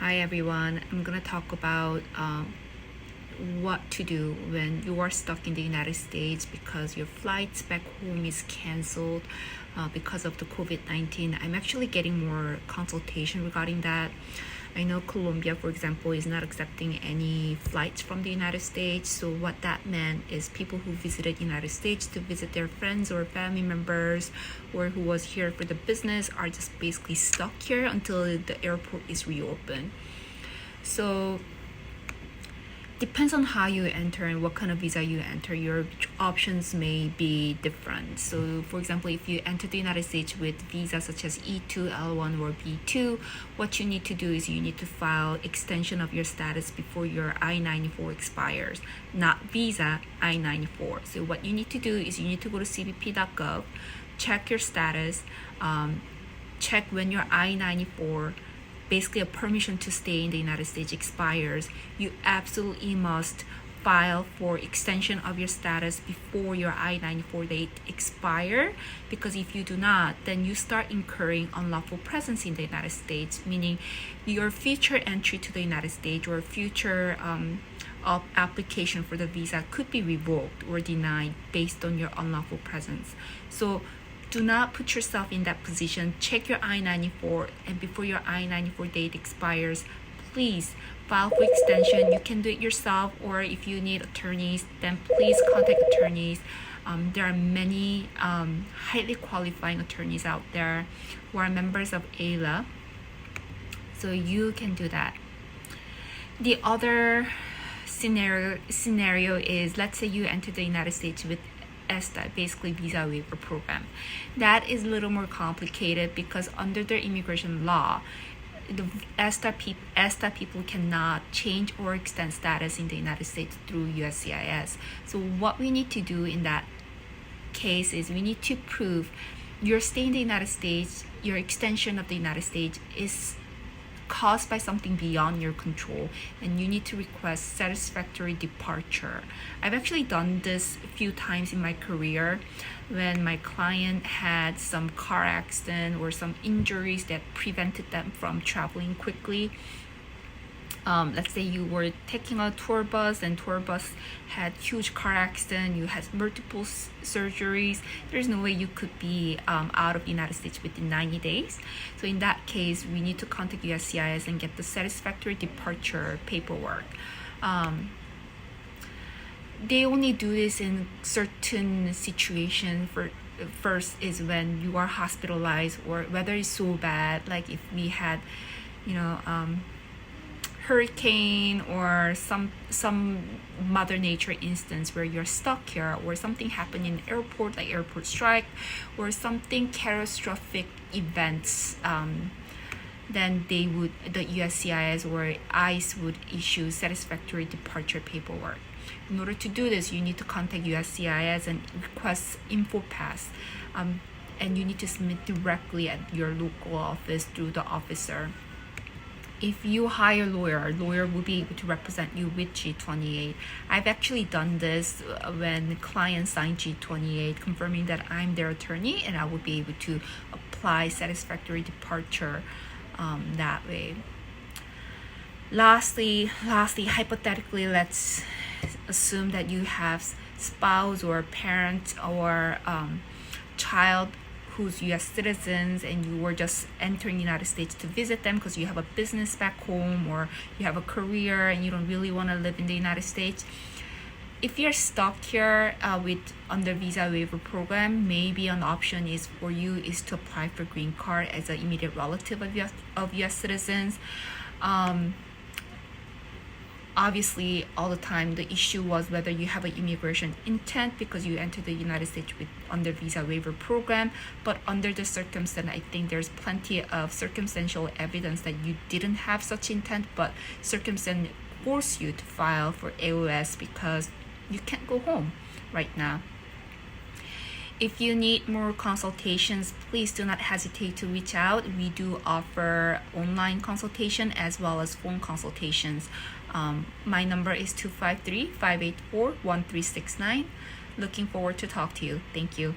Hi everyone, I'm gonna talk about what to do when you are stuck in the United States because your flights back home is canceled because of the COVID-19. I'm actually getting more consultation regarding that. I know Colombia, for example, is not accepting any flights from the United States. So what that meant is people who visited United States to visit their friends or family members or who was here for the business are just basically stuck here until the airport is reopened. So depends on how you enter and what kind of visa you enter. Your options may be different. So for example, if you enter the United States with visas such as E2, L1 or B2, what you need to do is you need to file extension of your status before your I-94 expires, not visa, I-94. So what you need to do is you need to go to cbp.gov, check your status, check when your I-94, basically a permission to stay in the United States, expires. You absolutely must file for extension of your status before your I-94 date expire, because if you do not, then you start incurring unlawful presence in the United States, meaning your future entry to the United States or future application for the visa could be revoked or denied based on your unlawful presence. So do not put yourself in that position. Check your I-94, and before your I-94 date expires, please file for extension. You can do it yourself, or if you need attorneys, then please contact attorneys. There are many highly qualifying attorneys out there who are members of AILA, so you can do that. The other scenario is, let's say you enter the United States with ESTA, basically visa waiver program. That is a little more complicated because under their immigration law, the ESTA people cannot change or extend status in the United States through USCIS. So what we need to do in that case is we need to prove your stay in the United States, your extension of the United States is caused by something beyond your control, and you need to request satisfactory departure. I've actually done this a few times in my career when my client had some car accident or some injuries that prevented them from traveling quickly. Let's say you were taking a tour bus and tour bus had huge car accident, you had multiple surgeries. There's no way you could be out of the United States within 90 days. So in that case, we need to contact USCIS and get the satisfactory departure paperwork. They only do this in certain situations. First is when you are hospitalized, or whether it's so bad, like if we had, hurricane or some mother nature instance where you're stuck here, or something happened in the airport, like airport strike, or something catastrophic events, then the USCIS or ICE would issue satisfactory departure paperwork. In order to do this, you need to contact USCIS and request info pass, and you need to submit directly at your local office through the officer. If you hire a lawyer will be able to represent you with G28. I've actually done this when clients sign G28, confirming that I'm their attorney, and I will be able to apply satisfactory departure that way. Lastly, hypothetically, let's assume that you have spouse or parent or child who's U.S. citizens, and you were just entering the United States to visit them because you have a business back home or you have a career and you don't really want to live in the United States. If you're stuck here under visa waiver program, maybe an option is for you is to apply for green card as an immediate relative of U.S. citizens. Obviously, all the time the issue was whether you have an immigration intent because you entered the United States under visa waiver program. But under the circumstance, I think there's plenty of circumstantial evidence that you didn't have such intent, but circumstance force you to file for AOS because you can't go home right now. If you need more consultations, please do not hesitate to reach out. We do offer online consultation as well as phone consultations. My number is 253-584-1369. Looking forward to talk to you. Thank you.